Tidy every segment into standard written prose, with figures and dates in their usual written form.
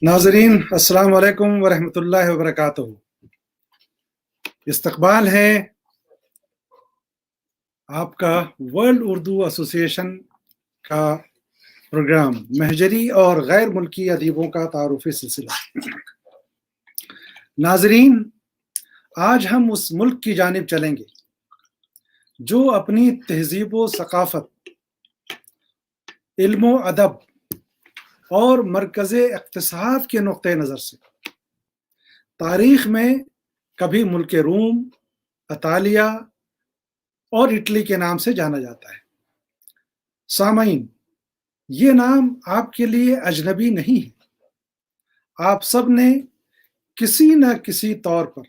ناظرین السلام علیکم ورحمۃ اللہ وبرکاتہ۔ استقبال ہے آپ کا ورلڈ اردو ایسوسی ایشن کا پروگرام مہجری اور غیر ملکی ادیبوں کا تعارفی سلسلہ۔ ناظرین، آج ہم اس ملک کی جانب چلیں گے جو اپنی تہذیب و ثقافت، علم و ادب اور مرکز اقتصاد کے نقطہ نظر سے تاریخ میں کبھی ملک روم، اطالیہ اور اٹلی کے نام سے جانا جاتا ہے۔ سامعین، یہ نام آپ کے لیے اجنبی نہیں ہے۔ آپ سب نے کسی نہ کسی طور پر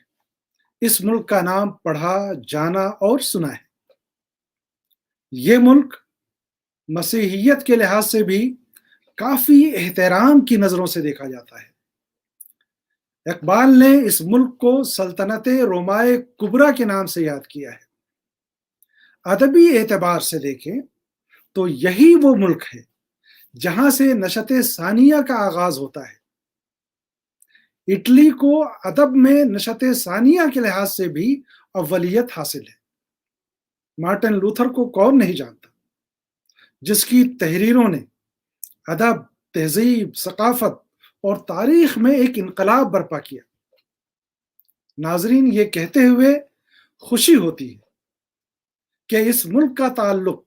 اس ملک کا نام پڑھا، جانا اور سنا ہے۔ یہ ملک مسیحیت کے لحاظ سے بھی کافی احترام کی نظروں سے دیکھا جاتا ہے۔ اقبال نے اس ملک کو سلطنت رومائے کبریٰ کے نام سے یاد کیا ہے۔ ادبی اعتبار سے دیکھیں تو یہی وہ ملک ہے جہاں سے نشأت ثانیہ کا آغاز ہوتا ہے۔ اٹلی کو ادب میں نشأت ثانیہ کے لحاظ سے بھی اولیت حاصل ہے۔ مارٹن لوتھر کو کون نہیں جانتا، جس کی تحریروں نے ادب، تہذیب، ثقافت اور تاریخ میں ایک انقلاب برپا کیا۔ ناظرین، یہ کہتے ہوئے خوشی ہوتی ہے کہ اس ملک کا تعلق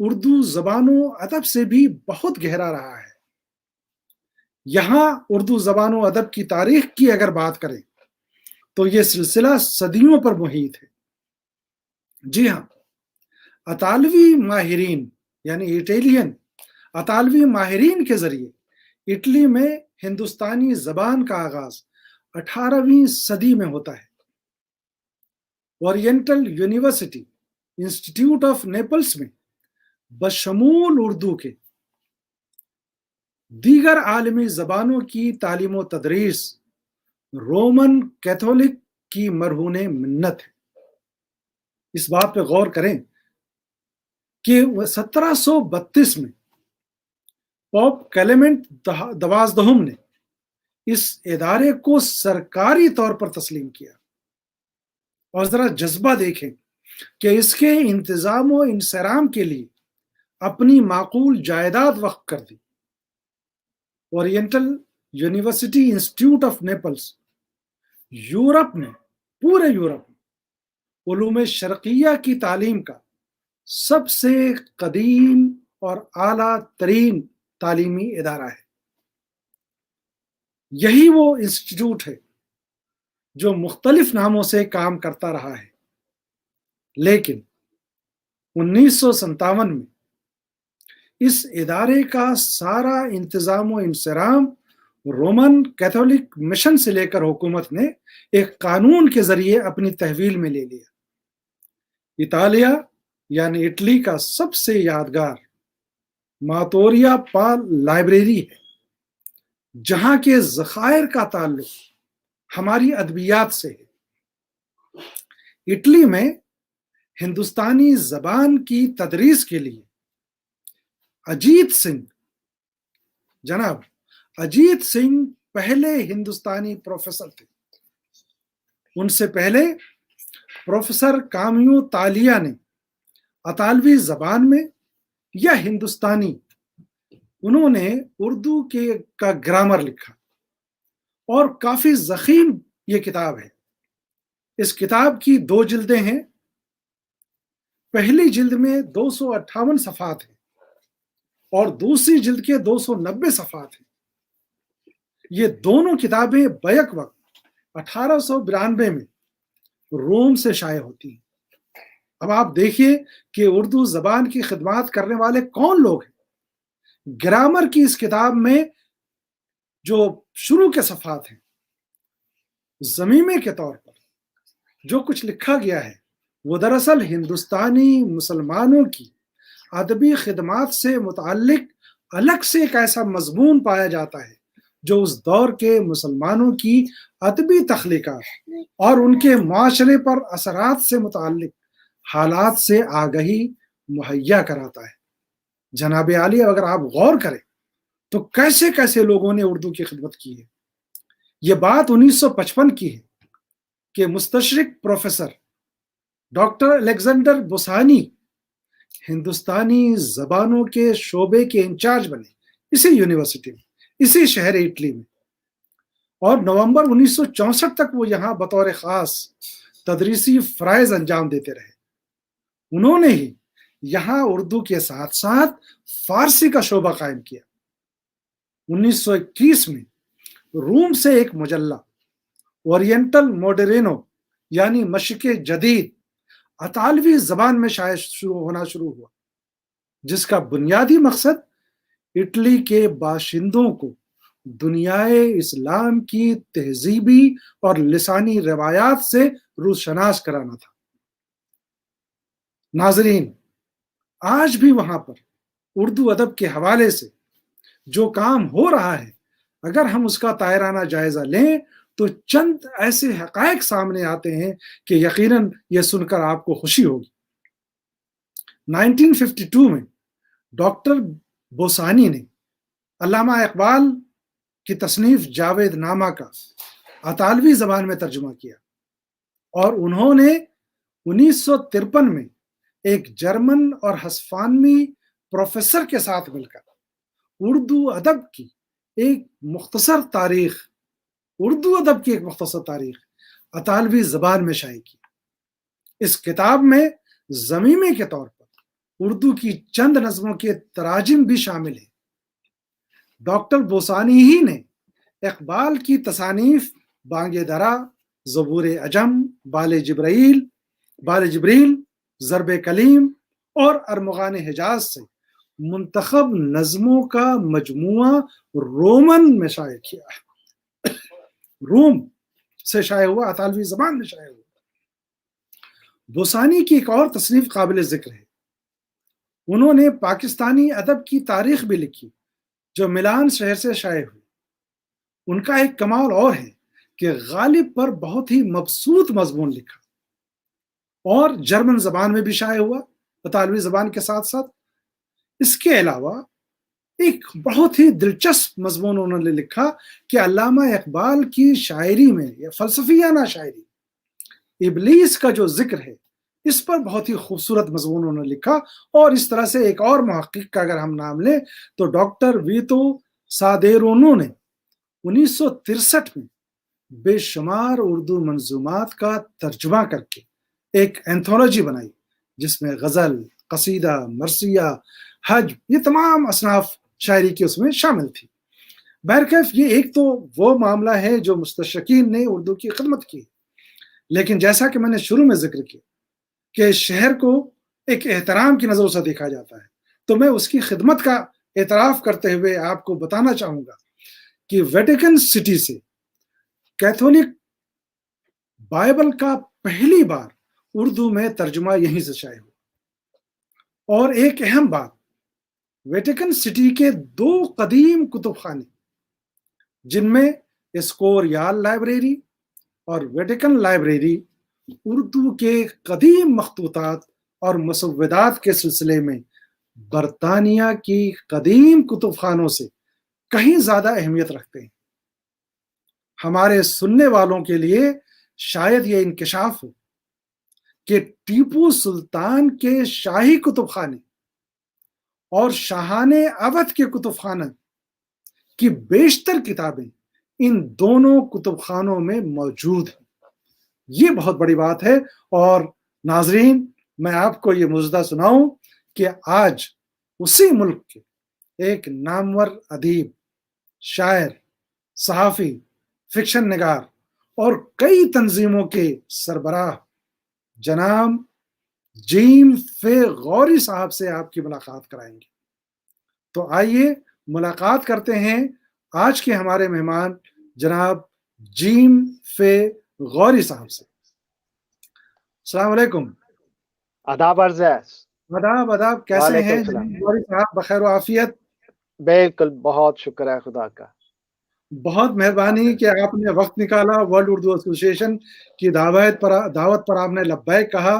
اردو زبان و ادب سے بھی بہت گہرا رہا ہے۔ یہاں اردو زبان و ادب کی تاریخ کی اگر بات کریں تو یہ سلسلہ صدیوں پر محیط ہے۔ جی ہاں، اطالوی ماہرین یعنی اطالوی ماہرین کے ذریعے اٹلی میں ہندوستانی زبان کا آغاز 18ویں صدی میں ہوتا ہے۔ اورینٹل یونیورسٹی انسٹیٹیوٹ آف نیپلس میں بشمول اردو کے دیگر عالمی زبانوں کی تعلیم و تدریس رومن کیتھولک کی مرہون منت ہے۔ اس بات پہ غور کریں کہ 1732 میں پوپ کلیمنٹ 12 نے اس ادارے کو سرکاری طور پر تسلیم کیا۔ اور ذرا جذبہ دیکھیں کہ اس کے انتظام و انصرام کے لیے اپنی معقول جائیداد وقف کر دی۔ اورینٹل یونیورسٹی انسٹیٹیوٹ آف نیپلس پورے یورپ میں علوم شرقیہ کی تعلیم کا سب سے قدیم اور اعلیٰ ترین تعلیمی ادارہ ہے۔ یہی وہ انسٹیٹیوٹ ہے جو مختلف ناموں سے کام کرتا رہا ہے، لیکن 1957 میں اس ادارے کا سارا انتظام و انصرام رومن کیتھولک مشن سے لے کر حکومت نے ایک قانون کے ذریعے اپنی تحویل میں لے لیا۔ اطالیہ یعنی اٹلی کا سب سے یادگار ماتوریا پال لائبریری ہے، جہاں کے ذخائر کا تعلق ہماری ادبیات سے ہے۔ اٹلی میں ہندوستانی زبان کی تدریس کے لیے اجیت سنگھ پہلے ہندوستانی پروفیسر تھے۔ ان سے پہلے پروفیسر کامیو تالیہ نے اطالوی زبان میں یا ہندوستانی انہوں نے اردو کا گرامر لکھا اور کافی ضخیم یہ کتاب ہے۔ اس کتاب کی 2 جلدیں ہیں۔ پہلی جلد میں 258 صفحات ہیں اور دوسری جلد کے 290 صفحات ہیں۔ یہ دونوں کتابیں بیک وقت 1892 میں روم سے شائع ہوتی ہیں۔ اب آپ دیکھیے کہ اردو زبان کی خدمات کرنے والے کون لوگ ہیں۔ گرامر کی اس کتاب میں جو شروع کے صفحات ہیں، ضمیمے کے طور پر جو کچھ لکھا گیا ہے وہ دراصل ہندوستانی مسلمانوں کی ادبی خدمات سے متعلق الگ سے ایک ایسا مضمون پایا جاتا ہے جو اس دور کے مسلمانوں کی ادبی تخلیقات اور ان کے معاشرے پر اثرات سے متعلق حالات سے آگہی مہیا کراتا ہے۔ جناب عالیہ اگر آپ غور کریں تو کیسے کیسے لوگوں نے اردو کی خدمت کی ہے. یہ بات 1955 کی ہے کہ مستشرق پروفیسر ڈاکٹر الیگزینڈر بوسانی ہندوستانی زبانوں کے شعبے کے انچارج بنے اسی یونیورسٹی میں، اسی شہر اٹلی میں، اور نومبر 1964 تک وہ یہاں بطور خاص تدریسی فرائض انجام دیتے رہے. انہوں نے ہی یہاں اردو کے ساتھ ساتھ فارسی کا شعبہ قائم کیا. 1921 میں روم سے ایک مجلہ اورینٹل موڈرینو یعنی مشرق جدید اطالوی زبان میں شائع ہونا شروع ہوا، جس کا بنیادی مقصد اٹلی کے باشندوں کو دنیائے اسلام کی تہذیبی اور لسانی روایات سے روشناس کرانا تھا. ناظرین، آج بھی وہاں پر اردو ادب کے حوالے سے جو کام ہو رہا ہے، اگر ہم اس کا طائرانہ جائزہ لیں تو چند ایسے حقائق سامنے آتے ہیں کہ یقیناً یہ سن کر آپ کو خوشی ہوگی. 1952 میں ڈاکٹر بوسانی نے علامہ اقبال کی تصنیف جاوید نامہ کا اطالوی زبان میں ترجمہ کیا، اور انہوں نے 1953 میں ایک جرمن اور ہسپانوی پروفیسر کے ساتھ مل کر اردو ادب کی ایک مختصر تاریخ اطالوی زبان میں شائع کی. اس کتاب میں ضمیمے کے طور پر اردو کی چند نظموں کے تراجم بھی شامل ہیں. ڈاکٹر بوسانی ہی نے اقبال کی تصانیف بانگ درا، زبور عجم، بال جبریل، ضرب کلیم اور ارمغان حجاز سے منتخب نظموں کا مجموعہ رومن میں شائع کیا ہے. روم سے شائع ہوا، اطالوی زبان میں شائع ہوا. بوسانی کی ایک اور تصنیف قابل ذکر ہے. انہوں نے پاکستانی ادب کی تاریخ بھی لکھی جو ملان شہر سے شائع ہوئی. ان کا ایک کمال اور ہے کہ غالب پر بہت ہی مبسوط مضمون لکھا اور جرمن زبان میں بھی شائع ہوا اطالوی زبان کے ساتھ ساتھ. اس کے علاوہ ایک بہت ہی دلچسپ مضمون انہوں نے لکھا کہ علامہ اقبال کی شاعری میں یا فلسفیانہ شاعری ابلیس کا جو ذکر ہے، اس پر بہت ہی خوبصورت مضمون انہوں نے لکھا. اور اس طرح سے ایک اور محقق کا اگر ہم نام لیں تو ڈاکٹر ویتو سادیرونو نے 1963 میں بے شمار اردو منظومات کا ترجمہ کر کے ایک اینتھولوجی بنائی، جس میں غزل، قصیدہ، مرثیہ، حج، یہ تمام اصناف شاعری کی اس میں شامل تھی. بہرکیف یہ ایک تو وہ معاملہ ہے جو مستشرقین نے اردو کی خدمت کی، لیکن جیسا کہ میں نے شروع میں ذکر کیا کہ شہر کو ایک احترام کی نظروں سے دیکھا جاتا ہے، تو میں اس کی خدمت کا اعتراف کرتے ہوئے آپ کو بتانا چاہوں گا کہ ویٹیکن سٹی سے کیتھولک بائبل کا پہلی بار اردو میں ترجمہ یہیں سے شائع ہوا. اور ایک اہم بات، ویٹیکن سٹی کے 2 قدیم کتب خانے جن میں اسکوریال لائبریری اور ویٹیکن لائبریری اردو کے قدیم مخطوطات اور مسودات کے سلسلے میں برطانیہ کی قدیم کتب خانوں سے کہیں زیادہ اہمیت رکھتے ہیں. ہمارے سننے والوں کے لیے شاید یہ انکشاف ہو کہ ٹیپو سلطان کے شاہی کتب خانے اور شاہان اودھ کے کتب خانہ کی بیشتر کتابیں ان دونوں کتب خانوں میں موجود ہیں. یہ بہت بڑی بات ہے. اور ناظرین، میں آپ کو یہ مجدہ سناؤں کہ آج اسی ملک کے ایک نامور ادیب، شاعر، صحافی، فکشن نگار اور کئی تنظیموں کے سربراہ جناب جیم فے غوری صاحب سے آپ کی ملاقات کرائیں گے. تو آئیے ملاقات کرتے ہیں آج کے ہمارے مہمان جناب جیم فے غوری صاحب سے. السلام علیکم. آداب عرض ہے. آداب، کیسے ہیں غوری صاحب؟ بخیر و عافیت؟ بالکل، بہت شکر ہے خدا کا. بہت مہربانی کہ آپ نے وقت نکالا. ورلڈ اردو ایسوسی ایشن کی دعوت پر آپ نے لبیک کہا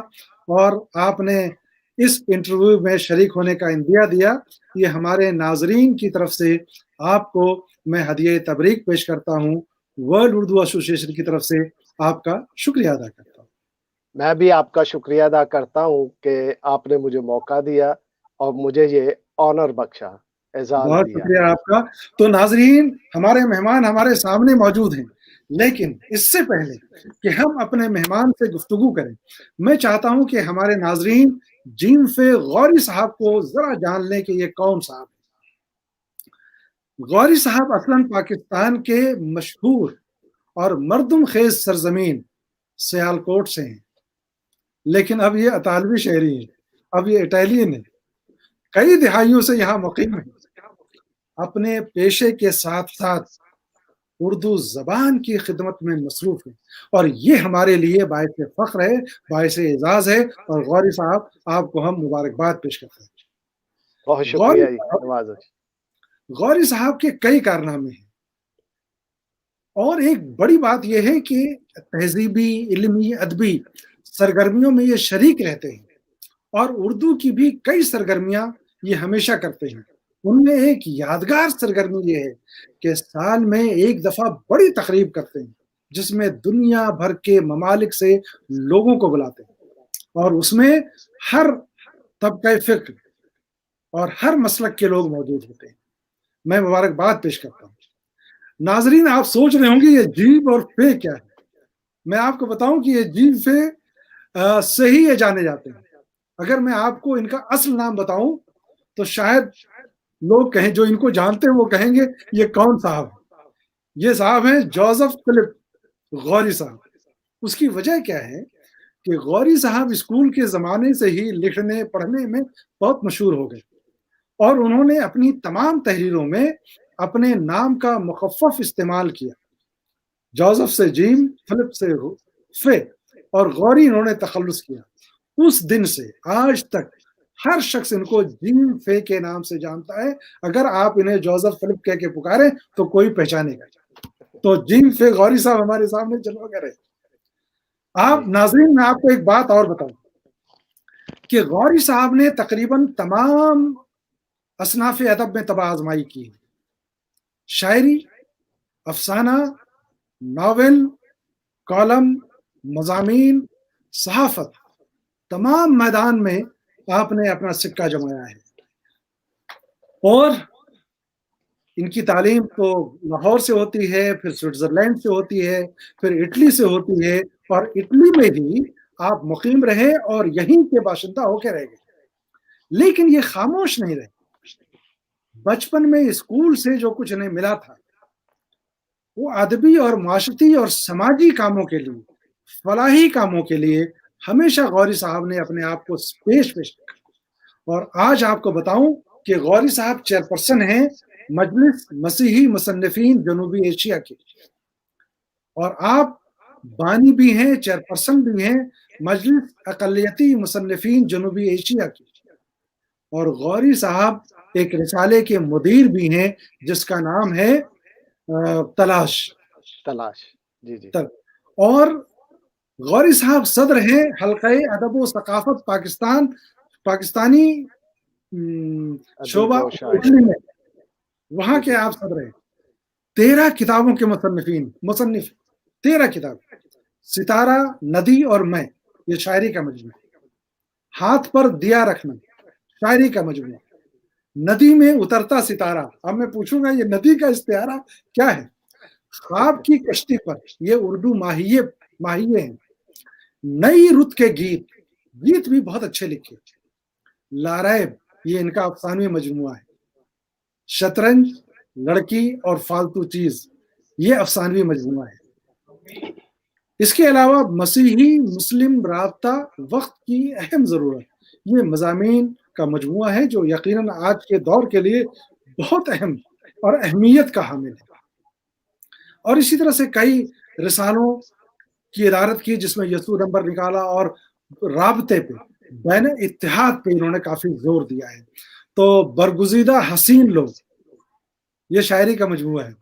اور آپ نے اس انٹرویو میں شریک ہونے کا اندیہ دیا. یہ ہمارے ناظرین کی طرف سے آپ کو میں ہدیہ تبریک پیش کرتا ہوں. ورلڈ اردو ایسوسی ایشن کی طرف سے آپ کا شکریہ ادا کرتا ہوں. میں بھی آپ کا شکریہ ادا کرتا ہوں کہ آپ نے مجھے موقع دیا اور مجھے یہ آنر بخشا، اعزاز بہت دیا. شکریہ آپ کا. تو ناظرین، ہمارے مہمان ہمارے سامنے موجود ہیں، لیکن اس سے پہلے کہ ہم اپنے مہمان سے گفتگو کریں، میں چاہتا ہوں کہ ہمارے ناظرین جیم فے غوری صاحب کو ذرا جان لیں کہ یہ کون صاحب ہیں. غوری صاحب اصلاً پاکستان کے مشہور اور مردم خیز سرزمین سیالکوٹ سے ہیں، لیکن اب یہ اطالوی شہری ہیں، اب یہ اٹالین ہیں، کئی دہائیوں سے یہاں مقیم ہیں. اپنے پیشے کے ساتھ ساتھ اردو زبان کی خدمت میں مصروف ہیں، اور یہ ہمارے لیے باعث فخر ہے، باعث اعزاز ہے. اور غوری صاحب، آپ کو ہم مبارکباد پیش کرتے ہیں. بہت شکریہ نوازش. غوری صاحب کے کئی کارنامے ہیں، اور ایک بڑی بات یہ ہے کہ تہذیبی، علمی، ادبی سرگرمیوں میں یہ شریک رہتے ہیں، اور اردو کی بھی کئی سرگرمیاں یہ ہمیشہ کرتے ہیں. ان میں ایک یادگار سرگرمی یہ ہے کہ سال میں ایک دفعہ بڑی تقریب کرتے ہیں جس میں دنیا بھر کے ممالک سے لوگوں کو بلاتے ہیں، اور اس میں ہر طبقہ فکر اور ہر مسلک کے لوگ موجود ہوتے ہیں. میں مبارکباد پیش کرتا ہوں. ناظرین، آپ سوچ رہے ہوں گے یہ جیب اور فے کیا ہے. میں آپ کو بتاؤں کہ یہ جیب فے سے ہی یہ جانے جاتے ہیں. اگر میں آپ کو ان کا اصل نام بتاؤں تو شاید لوگ کہیں، جو ان کو جانتے ہیں وہ کہیں گے یہ کون صاحب ہے. یہ صاحب ہیں جوزف فلپ غوری صاحب. اس کی وجہ کیا ہے کہ غوری صاحب اسکول کے زمانے سے ہی لکھنے پڑھنے میں بہت مشہور ہو گئے، اور انہوں نے اپنی تمام تحریروں میں اپنے نام کا مخفف استعمال کیا. جوزف سے جیم، فلپ سے فے، اور غوری انہوں نے تخلص کیا. اس دن سے آج تک ہر شخص ان کو جیم فے کے نام سے جانتا ہے. اگر آپ انہیں جوزف فلپ کہہ کے پکارے تو کوئی پہچانے گا. تو جیم فے غوری صاحب ہمارے سامنے چلو کر رہے. آپ ناظرین، میں آپ کو ایک بات اور بتاؤں کہ غوری صاحب نے تقریباً تمام اصناف ادب میں طبع آزمائی کی. شاعری، افسانہ، ناول، کالم، مضامین، صحافت، تمام میدان میں آپ نے اپنا سکہ جمایا ہے. اور ان کی تعلیم تو لاہور سے ہوتی ہے، پھر سوئٹزرلینڈ سے ہوتی ہے، پھر اٹلی سے ہوتی ہے، اور اٹلی میں ہی آپ مقیم رہے اور یہیں کے باشندہ ہو کے رہ گئے. لیکن یہ خاموش نہیں رہے. بچپن میں اسکول سے جو کچھ انہیں ملا تھا وہ ادبی اور معاشرتی اور سماجی کاموں کے لیے، فلاحی کاموں کے لیے ہمیشہ غوری صاحب نے اپنے آپ کو پیش رکھا. اور آج آپ کو بتاؤں کہ غوری صاحب چیئرپرسن ہیں مجلس مسیحی مصنفین جنوبی ایشیا کی، اور آپ بانی بھی ہیں، چیئرپرسن بھی ہیں مجلس اقلیتی مصنفین جنوبی ایشیا کی. اور غوری صاحب ایک رسالے کے مدیر بھی ہیں جس کا نام ہے تلاش. جی جی. اور غوری صاحب صدر ہیں حلقہ ادب و ثقافت پاکستانی شعبہ اٹلی میں، وہاں کے آپ صدر ہیں. 13 کتابوں کے مصنف 13 کتاب. ستارہ، ندی اور میں، یہ شاعری کا مجموعہ. ہاتھ پر دیا رکھنا، شاعری کا مجموعہ. ندی میں اترتا ستارہ. اب میں پوچھوں گا یہ ندی کا استعارہ کیا ہے؟ خواب کی کشتی پر، یہ اردو ماہیے ہیں. نئی رت کے گیت بھی بہت اچھے لکھے. لاریب، یہ ان کا افسانوی مجموعہ ہے. شطرنج، لڑکی اور فالتو چیز، یہ افسانوی مجموعہ ہے. اس کے علاوہ مسیحی مسلم رابطہ، وقت کی اہم ضرورت، یہ مضامین کا مجموعہ ہے جو یقیناً آج کے دور کے لیے بہت اہم اور اہمیت کا حامل ہے. اور اسی طرح سے کئی رسالوں کی ادارت کی جس میں یسوع نمبر نکالا، اور رابطے پہ، بین اتحاد پہ انہوں نے کافی زور دیا ہے. تو برگزیدہ حسین لوگ، یہ شاعری کا مجموعہ ہے.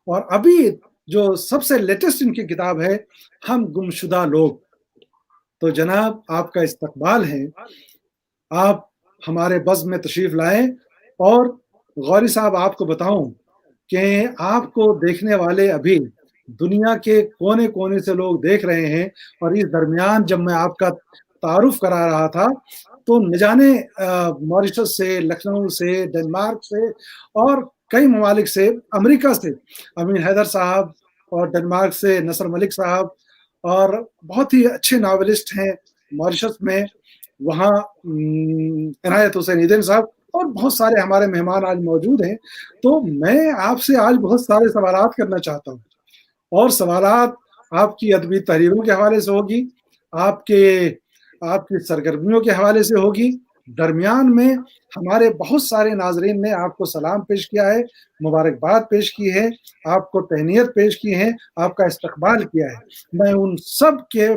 اور ابھی جو سب سے لیٹسٹ ان کی کتاب ہے ہم گمشدہ لوگ. تو جناب، آپ کا استقبال ہے. آپ ہمارے بزم میں تشریف لائیں. اور غوری صاحب آپ کو بتاؤں کہ آپ کو دیکھنے والے ابھی دنیا کے کونے کونے سے لوگ دیکھ رہے ہیں. اور اس درمیان جب میں آپ کا تعارف کرا رہا تھا تو نہ جانے موریشس سے، لکھنؤ سے، ڈنمارک سے اور کئی ممالک سے، امریکہ سے امین حیدر صاحب، اور ڈنمارک سے نصر ملک صاحب، اور بہت ہی اچھے ناولسٹ ہیں موریشس میں، وہاں عنایت حسین ایدن صاحب، اور بہت سارے ہمارے مہمان آج موجود ہیں. تو میں آپ سے آج بہت سارے سوالات کرنا چاہتا ہوں، اور سوالات آپ کی ادبی تحریروں کے حوالے سے ہوگی، آپ کی سرگرمیوں کے حوالے سے ہوگی. درمیان میں ہمارے بہت سارے ناظرین نے آپ کو سلام پیش کیا ہے، مبارکباد پیش کی ہے، آپ کو تہنیت پیش کی ہے، آپ کا استقبال کیا ہے. میں ان سب کے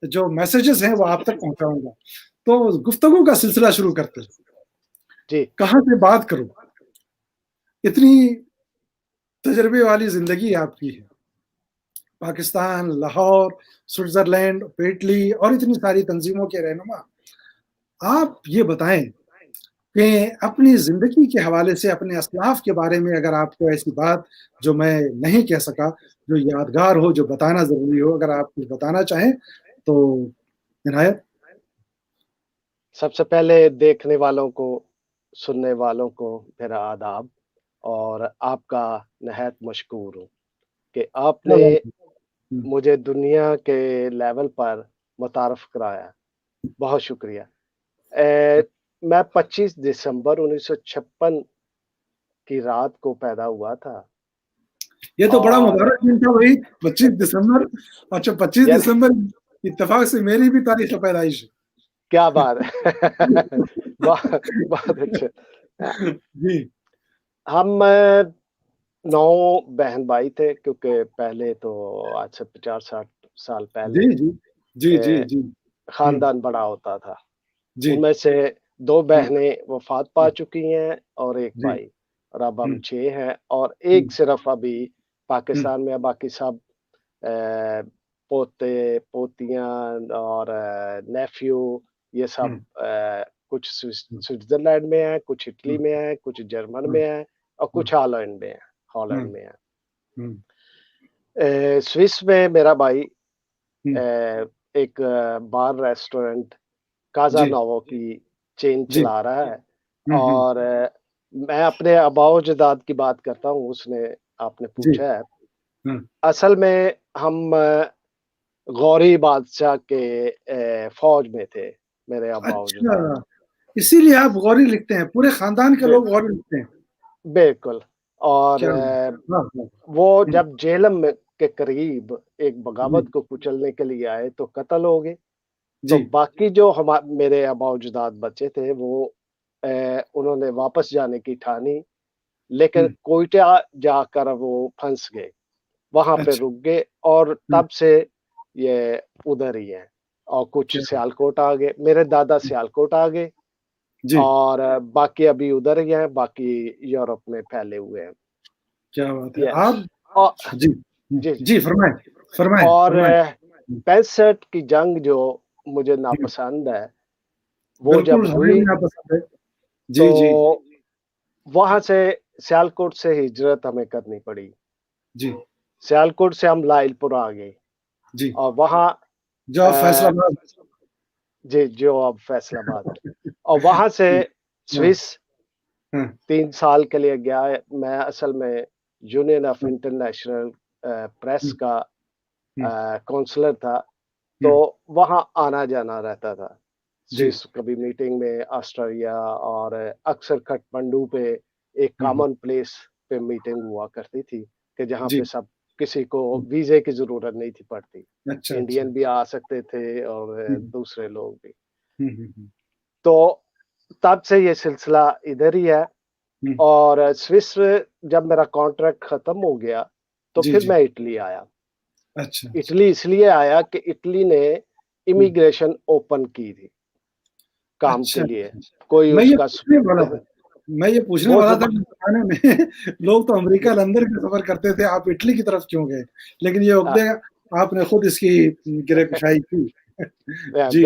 جو میسیجز ہیں وہ آپ تک پہنچاؤں گا. تو گفتگو کا سلسلہ شروع کرتے ہیں. جی کہاں سے بات کروں؟ اتنی تجربے والی زندگی آپ کی ہے، پاکستان، لاہور، سوئٹزرلینڈ، پیٹلی اور اتنی ساری تنظیموں کے رہنما. آپ یہ بتائیں کہ اپنی زندگی کے حوالے سے اپنے اسلاف کے بارے میں اگر آپ کو ایسی بات جو میں نہیں کہہ سکا، جو یادگار ہو، جو بتانا ضروری ہو، اگر آپ کچھ بتانا چاہیں تو عنایت. سب سے پہلے دیکھنے والوں کو، سننے والوں کو میرا آداب، اور آپ کا نہایت مشکور ہوں کہ آپ نے مجھے دنیا کے لیول پر متعارف کرایا. بہت شکریہ. میں 25 دسمبر 1956 کی رات کو پیدا ہوا تھا. یہ تو بڑا مبارک دن تھا بھائی، 25 دسمبر. اچھا 25 دسمبر اتفاق سے میری بھی تاریخ پیدائش ہے. کیا بات ہے. بہت اچھا. جی ہم 9 بہن بھائی تھے، کیونکہ پہلے تو آج سے 50-60 سال پہلے جی جی جی جی خاندان بڑا ہوتا تھا. جی ان میں سے 2 بہنیں وفات پا چکی ہیں اور ایک جی بھائی، اور اب ہم 6 ہیں، اور ایک صرف ابھی پاکستان میں. باقی سب پوتے پوتیاں اور نیفیو، یہ سب کچھ سوئٹزرلینڈ میں ہیں، کچھ اٹلی میں ہیں، کچھ جرمن میں ہیں، اور کچھ ہالینڈ میں ہیں. سوئس میں میرا بھائی ایک بار ریسٹورنٹ کازا نوو کی چین چلا رہا ہے. اور میں اپنے آباء و اجداد کی بات کرتا ہوں. اس نے آپ نے پوچھا ہے، اصل میں ہم غوری بادشاہ کے فوج میں تھے، میرے آباء و اجداد. اچھا، اسی لیے آپ غوری لکھتے ہیں، پورے خاندان کے لوگ غوری لکھتے ہیں. بالکل. اور وہ جب جیلم کے قریب ایک بغاوت کو کچلنے کے لیے آئے تو قتل ہو گئے. تو باقی جو میرے آباء و اجداد بچے تھے، وہ انہوں نے واپس جانے کی ٹھانی، لیکن کوئٹہ جا کر وہ پھنس گئے، وہاں پہ رک گئے، اور تب سے یہ ادھر ہی ہیں. اور کچھ سیالکوٹ آ گئے، میرے دادا سیالکوٹ آ گئے، اور باقی ابھی ادھر ہی ہیں، باقی یورپ میں پھیلے ہوئے ہیں. کیا بات ہے. آپ جی فرمائیں. اور 65 کی جنگ جو مجھے ناپسند ہے، وہ جب ہوئی تو وہاں سے سیالکوٹ سے ہجرت ہمیں کرنی پڑی. سیالکوٹ سے ہم لائل پور آ گئے، اور وہاں جو فیصلہ آباد، جو اب فیصل آباد ہے، اور وہاں سے سوئس 3 سال کے لیے گیا. میں اصل میں یونین آف انٹرنیشنل پریس کا کونسلر تھا، تو وہاں آنا جانا رہتا تھا. سوئس کبھی میٹنگ میں، آسٹریلیا، اور اکثر کھٹمنڈو پہ ایک کامن پلیس پہ میٹنگ ہوا کرتی تھی کہ جہاں پہ سب کسی کو ویزے کی ضرورت نہیں تھی پڑتی. انڈین بھی آ سکتے تھے اور دوسرے لوگ بھی. تو تب سے یہ سلسلہ ادھر ہی ہے. اور سوئس جب میرا کانٹریکٹ ختم ہو گیا تو پھر میں اٹلی آیا. اٹلی اس لیے آیا کہ اٹلی نے امیگریشن اوپن کی تھی کام کے لیے. کوئی اس کا میں یہ پوچھنے والا تھا کہ لوگ تو امریکہ لندن کا سفر کرتے تھے، آپ اٹلی کی طرف کیوں گئے؟ لیکن یہ عقدے آپ نے خود اس کی گرہ کشائی کی. جی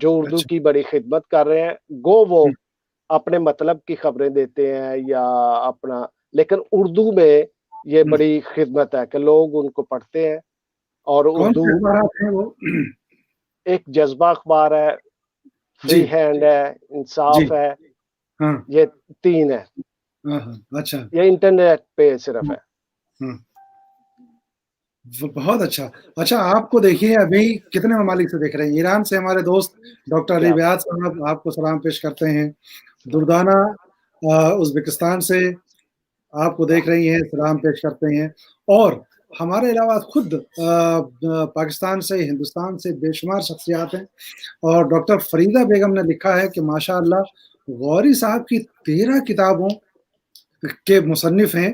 جو اردو کی بڑی خدمت کر رہے ہیں. گو وہ اپنے مطلب کی خبریں دیتے ہیں یا اپنا, لیکن اردو میں یہ بڑی خدمت ہے کہ لوگ ان کو پڑھتے ہیں. اور کون اردو سے اخبارات ہیں وہ؟ ایک جذبہ اخبار ہے, فری ہینڈ ہے, انصاف ہے, یہ 3 ہے. اچھا, یہ انٹرنیٹ پہ صرف ہے. بہت اچھا. اچھا, آپ کو دیکھیے ابھی کتنے ممالک سے دیکھ رہے ہیں. ایران سے ہمارے دوست ڈاکٹر علی بیاض صاحب آپ کو سلام پیش کرتے ہیں. دردانہ ازبکستان سے آپ کو دیکھ رہی ہیں, سلام پیش کرتے ہیں. اور ہمارے علاوہ خود پاکستان سے, ہندوستان سے بے شمار شخصیات ہیں. اور ڈاکٹر فریدہ بیگم نے لکھا ہے کہ ماشاء اللہ غوری صاحب کی 13 کتابوں کے مصنف ہیں.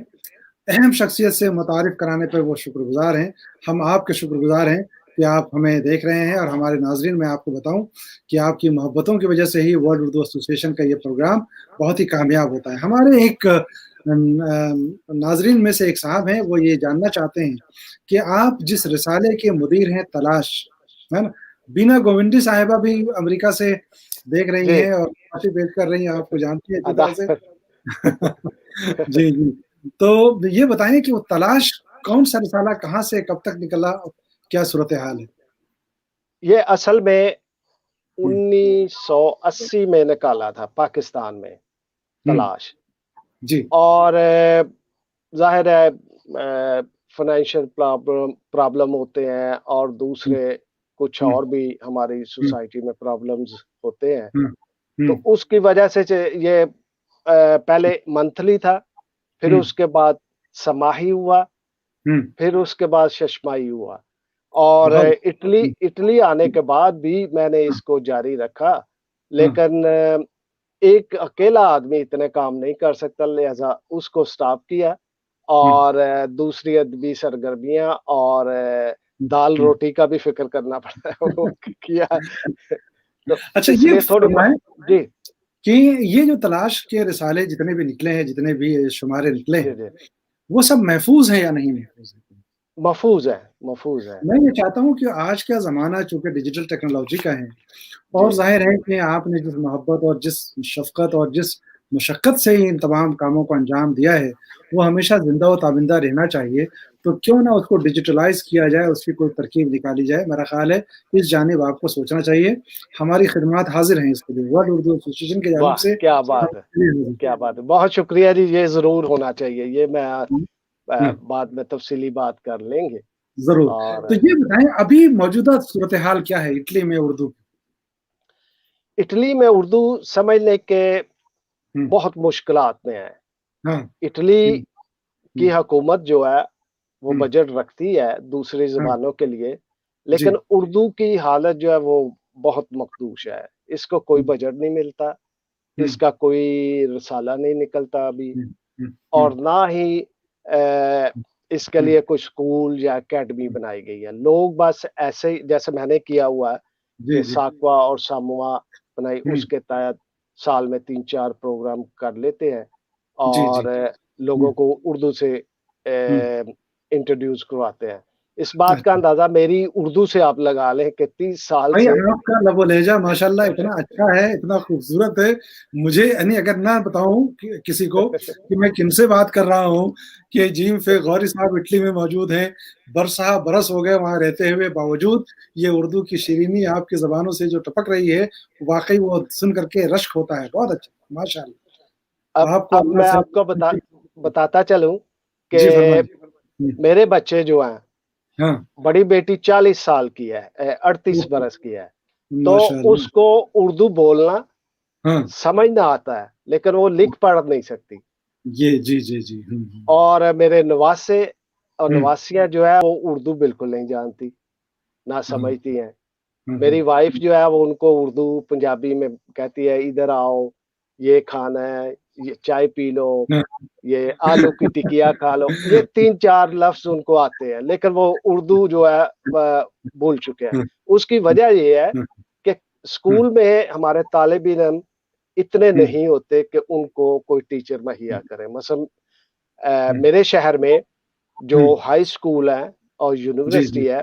اہم شخصیت سے متعارف کرانے پر وہ شکر گزار ہیں. ہم آپ کے شکر گزار ہیں کہ آپ ہمیں دیکھ رہے ہیں. اور ہمارے ناظرین, میں آپ کو بتاؤں کہ آپ کی محبتوں کی وجہ سے ہی ورلڈ اردو ایسوسی ایشن کا یہ پروگرام بہت ہی کامیاب ہوتا ہے. ہمارے ایک ناظرین میں سے ایک صاحب ہیں, وہ یہ جاننا چاہتے ہیں کہ آپ جس رسالے کے مدیر ہیں تلاش, ہے نا, بینا گوونڈی صاحبہ بھی امریکہ سے دیکھ رہی ہیں اور پیش کر رہی ہیں, آپ کو جانتی ہیں اچھی طرح سے. جی جی, تو یہ بتائیں کہ وہ تلاش کون سا رسالہ کہاں سے کب تک نکلا, کیا صورتحال ہے؟ یہ اصل میں 1980 میں نکالا تھا پاکستان میں تلاش. جی, اور ظاہر ہے فائنینشیل پرابلم ہوتے ہیں اور دوسرے کچھ اور بھی ہماری سوسائٹی میں پرابلمز ہوتے ہیں. تو اس کی وجہ سے یہ پہلے منتھلی تھا, پھر اس کے بعد سماہی ہوا, پھر اس کے بعد ششماہی ہوا. اور اٹلی آنے کے بعد بھی میں نے اس کو جاری رکھا, لیکن ایک اکیلا آدمی اتنے کام نہیں کر سکتا, لہذا اس کو سٹاپ کیا اور دوسری ادبی سرگرمیاں اور دال روٹی کا بھی فکر کرنا پڑتا ہے کیا. تو اچھا, اس لیے تھوڑی جی کہ یہ جو تلاش کے رسالے جتنے بھی نکلے ہیں, جتنے بھی شمارے نکلے ہیں, وہ سب محفوظ ہیں یا نہیں محفوظ ہیں؟ محفوظ ہے, محفوظ ہے. میں یہ چاہتا ہوں کہ آج کا زمانہ چونکہ ڈیجیٹل ٹیکنالوجی کا ہے, اور ظاہر ہے کہ آپ نے جس محبت اور جس شفقت اور جس مشقت سے ان تمام کاموں کو انجام دیا ہے, وہ ہمیشہ زندہ و تابندہ رہنا چاہیے. تو کیوں نہ اس کو ڈیجیٹلائز کیا جائے, اس کی کوئی ترکیب نکالی جائے. میرا خیال ہے اس جانب آپ کو سوچنا چاہیے. ہماری خدمات حاضر ہیں اس کے لیے, ورلڈ اردو ایسوسی ایشن کی جانب سے. کیا بات ہے, کیا بات ہے, بہت شکریہ جی. یہ ضرور ہونا چاہیے, یہ میں بعد میں تفصیلی بات کر لیں گے ضرور. تو یہ بتائیں ابھی موجودہ صورتحال کیا ہے اٹلی میں اردو؟ اٹلی میں اردو سمجھنے کے بہت مشکلات میں ہے. اٹلی کی حکومت جو ہے وہ بجٹ رکھتی ہے دوسری زبانوں کے لیے, لیکن اردو کی حالت جو ہے وہ بہت مخدوش ہے. اس کو کوئی بجٹ نہیں ملتا, اس کا کوئی رسالہ نہیں نکلتا ابھی, اور نہ ہی اس کے لیے کوئی سکول یا اکیڈمی بنائی گئی ہے. لوگ بس ایسے جیسے میں نے کیا ہوا ہے کہ ساکوا اور ساموا بنائی, اس کے تحت سال میں 3-4 پروگرام کر لیتے ہیں اور لوگوں کو اردو سے انٹروڈیوس کرواتے ہیں. اس بات کا اندازہ میری اردو سے آپ لگا لیں کہ 30 سال سے آپ کا لب و لہجہ ماشاءاللہ اتنا اچھا ہے, اتنا خوبصورت ہے. مجھے یعنی اگر نہ بتاؤں کسی کو کہ میں کن سے بات کر رہا ہوں, کہ جیم فے غوری صاحب اٹلی میں موجود ہیں, برسہ برس ہو گئے وہاں رہتے ہوئے, باوجود یہ اردو کی شیرینی آپ کی زبانوں سے جو ٹپک رہی ہے, واقعی وہ سن کر کے رشک ہوتا ہے. بہت اچھا, ماشاءاللہ. اب میں آپ کو بتاتا چلوں کہ میرے بچے جو ہیں, بڑی بیٹی 40 سال کی ہے, 38 برس کی ہے, تو اس کو اردو بولنا سمجھنا آتا ہے, لیکن وہ لکھ پڑھ نہیں سکتی. جی. اور میرے نواسے اور نواسیاں جو ہے وہ اردو بالکل نہیں جانتی, نہ سمجھتی ہیں. میری وائف جو ہے وہ ان کو اردو پنجابی میں کہتی ہے, ادھر آؤ, یہ کھانا ہے, یہ چائے پی لو, یہ آلو کی ٹکیا کھا لو. یہ 3-4 لفظ ان کو آتے ہیں, لیکن وہ اردو جو ہے بھول چکے ہیں. اس کی وجہ یہ ہے کہ اسکول میں ہمارے طالب علم اتنے نہیں ہوتے کہ ان کو کوئی ٹیچر مہیا کرے. مثلا میرے شہر میں جو ہائی اسکول ہے اور یونیورسٹی ہے,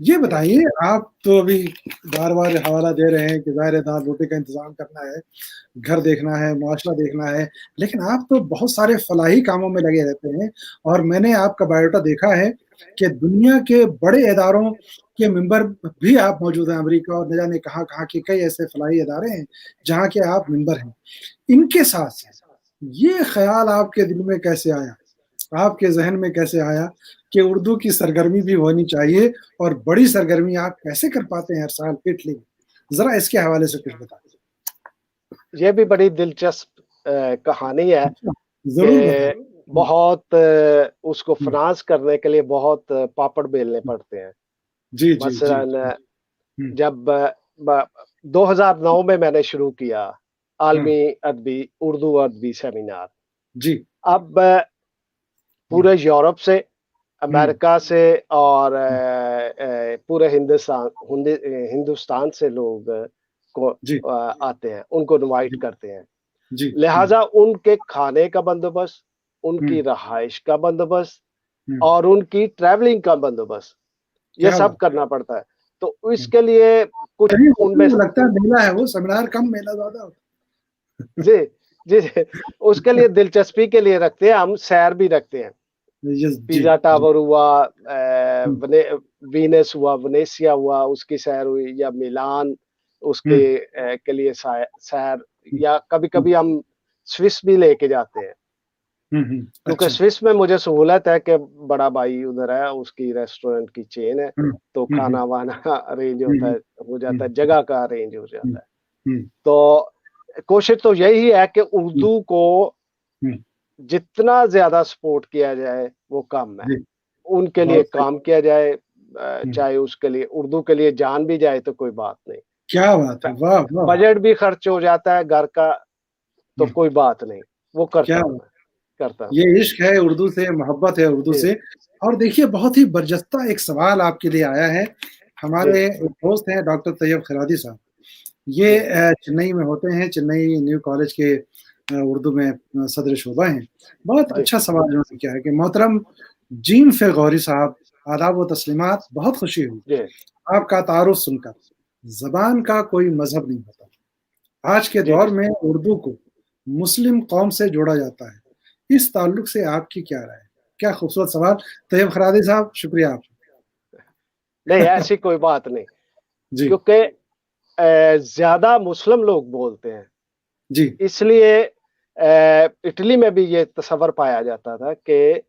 یہ بتائیے آپ تو ابھی بار بار حوالہ دے رہے ہیں کہ ظاہر دار روٹی کا انتظام کرنا ہے, گھر دیکھنا ہے, معاشرہ دیکھنا ہے, لیکن آپ تو بہت سارے فلاحی کاموں میں لگے رہتے ہیں, اور میں نے آپ کا بایوڈاٹا دیکھا ہے کہ دنیا کے بڑے اداروں کے ممبر بھی آپ موجود ہیں, امریکہ اور نہ جانے کہاں کہاں کے کئی ایسے فلاحی ادارے ہیں جہاں کے آپ ممبر ہیں. ان کے ساتھ یہ خیال آپ کے دل میں کیسے آیا, آپ کے ذہن میں کیسے آیا کہ اردو کی سرگرمی بھی ہونی چاہیے, اور بڑی سرگرمی آپ کیسے کر پاتے ہیں ہر سال پیٹلی؟ ذرا اس کے حوالے سے کچھ بتائیں. یہ بھی بڑی دلچسپ کہانی ہے کہ ضرور بتائیں. بہت اس کو فنانس کرنے کے لیے بہت پاپڑ بیلنے پڑتے ہیں. جی جی جی. مثلا جب 2009 میں نے شروع کیا عالمی ادبی اردو ادبی سیمینار, جی. اب پورے یورپ سے, امریکہ سے اور پورے ہندوستان سے لوگ کو آتے ہیں, ان کو انوائٹ کرتے ہیں. لہذا ان کے کھانے کا بندوبست, ان کی رہائش کا بندوبست اور ان کی ٹریولنگ کا بندوبست, یہ سب کرنا پڑتا ہے. تو اس کے لیے کچھ ان میں لگتا ہے میلہ ہے وہ, سیمینار کم میلہ زیادہ ہوتا ہے. جی جی, اس کے لیے دلچسپی کے لیے رکھتے ہیں ہم, سیر بھی رکھتے ہیں. پیزا ٹاور ہوا, وینس ہوا, ونیسیا ہوا, اس کی سیر ہوئی, یا میلان اس کے لیے سیر, یا کبھی کبھی ہم سوئس بھی لے کے جاتے ہیں, کیونکہ سوئس میں مجھے سہولت ہے کہ بڑا بھائی ادھر ہے, اس کی ریسٹورنٹ کی چین ہے, تو کھانا وانا ارینج ہو جاتا ہے, جگہ کا ارینج ہو جاتا ہے. تو کوشش تو یہی ہے کہ اردو کو جتنا زیادہ سپورٹ کیا جائے وہ کم ہے, ان کے لیے کام کیا جائے, چاہے اس کے لیے اردو کے لیے جان بھی جائے تو کوئی بات نہیں. کیا بات ہے, واہ واہ. بجٹ بھی خرچ ہو جاتا ہے گھر کا تو کوئی بات نہیں, وہ کرتا ہوں میں. یہ عشق ہے اردو سے, محبت ہے اردو سے. اور دیکھیے بہت ہی برجستہ ایک سوال آپ کے لیے آیا ہے. ہمارے ایک دوست ہیں ڈاکٹر طیب خیرادی صاحب, یہ چنئی میں ہوتے ہیں, چنئی نیو کالج کے اردو میں صدر شعبہ ہیں. بہت اچھا سوال انہوں نے کیا ہے کہ محترم جیم فغوری صاحب, آداب و تسلیمات, بہت خوشی ہوئی آپ کا تعارف سن کر. زبان کا کوئی مذہب نہیں ہوتا. آج کے دور میں اردو کو مسلم قوم سے جوڑا جاتا ہے, اس تعلق سے آپ کی کیا رائے؟ کیا خوبصورت سوال طیب خیرادی صاحب, شکریہ آپ. نہیں ایسی کوئی بات نہیں, کیونکہ زیادہ مسلم لوگ بولتے ہیں, جی, اس لیے اٹلی میں بھی یہ تصور پایا جاتا تھا کہ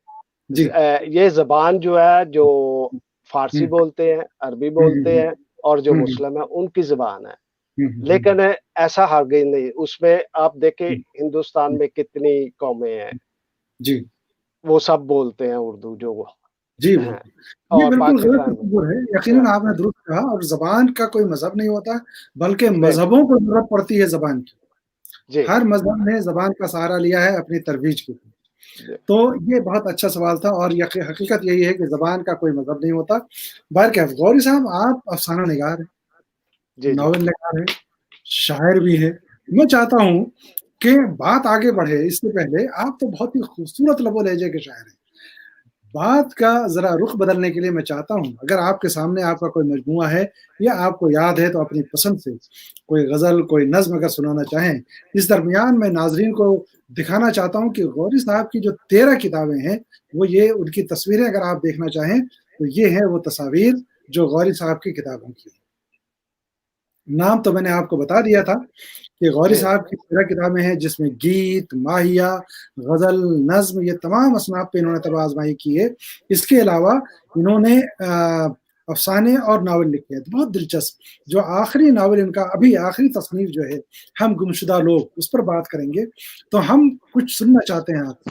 یہ زبان جو ہے, جو فارسی بولتے ہیں, عربی بولتے ہیں, اور جو مسلم ہیں ان کی زبان ہے. لیکن ایسا ہرگز نہیں. اس میں آپ دیکھیں ہندوستان میں کتنی قومیں ہیں, جی, وہ سب بولتے ہیں اردو جو وہ جی ہیں, یہ اور بالکل غلط پاکستان تصور ہے. یقیناً آپ نے درست کہا, اور زبان کا کوئی مذہب نہیں ہوتا, بلکہ مذہبوں کو ضرورت پڑتی ہے زبان کی. ہر مذہب نے زبان کا سہارا لیا ہے اپنی ترویج کے لیے. تو یہ بہت اچھا سوال تھا, اور حقیقت یہی ہے کہ زبان کا کوئی مذہب نہیں ہوتا. بہرکیف غوری صاحب آپ افسانہ نگار ہیں, ناول نگار ہیں, شاعر بھی ہیں. میں چاہتا ہوں کہ بات آگے بڑھے اس سے پہلے آپ تو بہت ہی خوبصورت لب و لہجے کے شاعر ہیں. بات کا ذرا رخ بدلنے کے لیے میں چاہتا ہوں, اگر آپ کے سامنے آپ کا کوئی مجموعہ ہے یا آپ کو یاد ہے تو اپنی پسند سے کوئی غزل, کوئی نظم اگر سنانا چاہیں. اس درمیان میں ناظرین کو دکھانا چاہتا ہوں کہ غوری صاحب کی جو 13 کتابیں ہیں, وہ یہ ان کی تصویریں اگر آپ دیکھنا چاہیں تو یہ ہیں وہ تصاویر جو غوری صاحب کی کتابوں کی. نام تو میں نے آپ کو بتا دیا تھا کہ غوری صاحب کی 13 کتابیں ہیں, جس میں گیت, ماہیہ, غزل, نظم, یہ تمام اصناف پہ انہوں نے طبع آزمائی کی ہے. اس کے علاوہ انہوں نے افسانے اور ناول لکھے ہیں بہت دلچسپ. جو آخری ناول ان کا, ابھی آخری تصنیف جو ہے ہم گمشدہ لوگ, اس پر بات کریں گے. تو ہم کچھ سننا چاہتے ہیں آپ.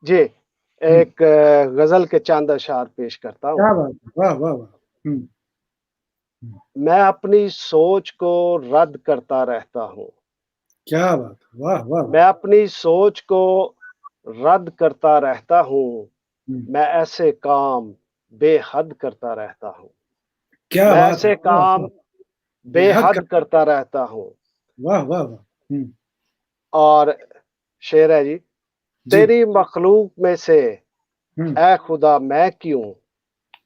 جی, ایک غزل کے چاند اشعار پیش کرتا ہوں. کیا بات ہے, واہ واہ واہ. میں اپنی سوچ کو رد کرتا رہتا ہوں. کیا بات, واہ واہ. میں اپنی سوچ کو رد کرتا رہتا ہوں, میں ایسے کام بے حد کرتا رہتا ہوں. کیا میں بات ہے, ایسے کام بے حد کرتا رہتا ہوں. واہ واہ واہ. اور شعر ہے جی, تیری مخلوق میں سے اے خدا میں کیوں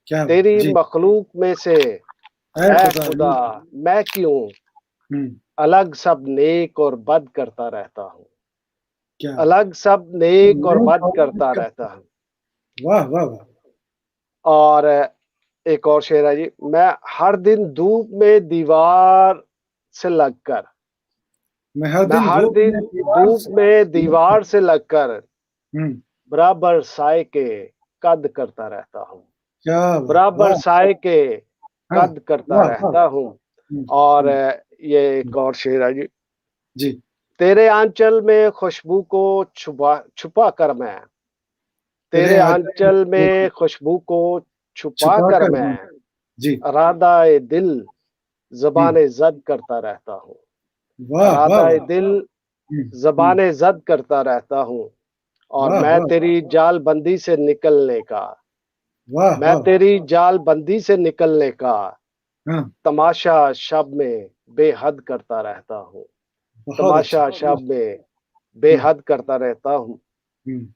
کیا تیری جی مخلوق میں سے اے اے خدا خدا میں کیوں الگ سب نیک اور بد کرتا رہتا ہوں، کیا الگ سب نیک اور بد کرتا رہتا ہوں۔ واہ واہ واہ اور ایک اور شعر ہے جی، میں ہر دن دھوپ میں دیوار سے لگ کر، میں ہر میں دن ہر دھوپ دن میں دیوار دھوپ میں دیوار سے لگ کر ہوں برابر سائے کے قد کرتا رہتا ہوں، کیا بات برابر واہ سائے کے ہاں قد کرتا واہ واہ رہتا ہوں۔ اور یہ ایک اور شعر ہے جی، جی تیرے آنچل میں خوشبو کو چھپا کر میں، تیرے آنچل میں خوشبو کو چھپا کر میں جی ارادہ دل زبان زد کرتا رہتا ہوں، واہ ارادہ واہ دل زبان زد کرتا رہتا ہوں۔ اور واہ میں واہ تیری جال بندی سے نکلنے کا، واہ میں واہ تیری جال بندی سے نکلنے کا ہاں تماشا شب میں بے حد کرتا رہتا ہوں، بہت اچھا تماشا شب میں بے حد کرتا رہتا ہوں۔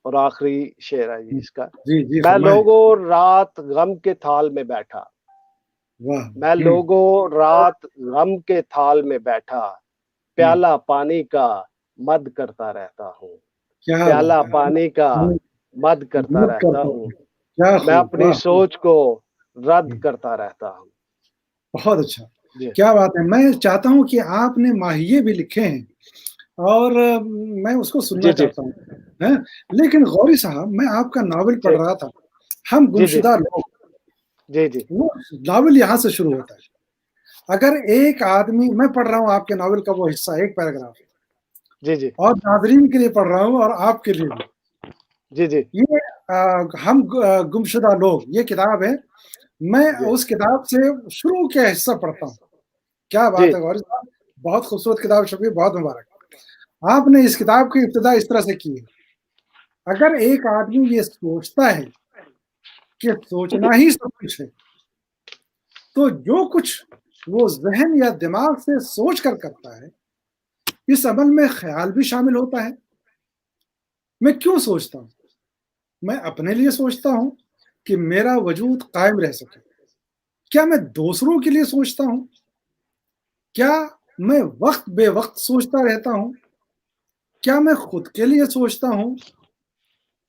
اور آخری شعر ہے جی اس کا، جی جی میں فرمائیں لوگوں رات غم کے تھال میں بیٹھا، واہ میں لوگوں رات غم کے تھال میں بیٹھا پیالہ پانی کا مد کرتا رہتا ہوں، کیا پیالہ بات ہے پانی کا مد کرتا مت رہتا کرتا ہوں، کیا میں خوب اپنی واہ سوچ کو رد کرتا رہتا ہوں۔ بہت اچھا جی کیا بات ہے میں چاہتا ہوں کہ آپ نے ماہیے بھی لکھے ہیں اور میں اس کو جی سننا جی چاہتا ہوں ہاں؟ لیکن غوری صاحب میں آپ کا ناول جی پڑھ رہا تھا ہم جی جی گمشدہ لوگ جی جی وہ ناول یہاں سے شروع ہوتا ہے اگر ایک آدمی میں پڑھ رہا ہوں آپ کے ناول کا وہ حصہ ایک پیراگراف جی جی اور ناظرین کے لیے پڑھ رہا ہوں اور آپ کے لیے بھی جی جی یہ ہم گمشدہ لوگ یہ کتاب ہے میں جی اس کتاب سے شروع کے حصہ پڑھتا ہوں کیا جی بات ہے غوری صاحب بہت خوبصورت کتاب شفیع بہت مبارک آپ نے اس کتاب کی ابتدا اس طرح سے کی ہے اگر ایک آدمی یہ سوچتا ہے کہ سوچنا ہی سب کچھ ہے تو جو کچھ وہ ذہن یا دماغ سے سوچ کر کرتا ہے اس عمل میں خیال بھی شامل ہوتا ہے میں کیوں سوچتا ہوں میں اپنے لیے سوچتا ہوں کہ میرا وجود قائم رہ سکے کیا میں دوسروں کے لیے سوچتا ہوں کیا میں وقت بے وقت سوچتا رہتا ہوں کیا میں خود کے لیے سوچتا ہوں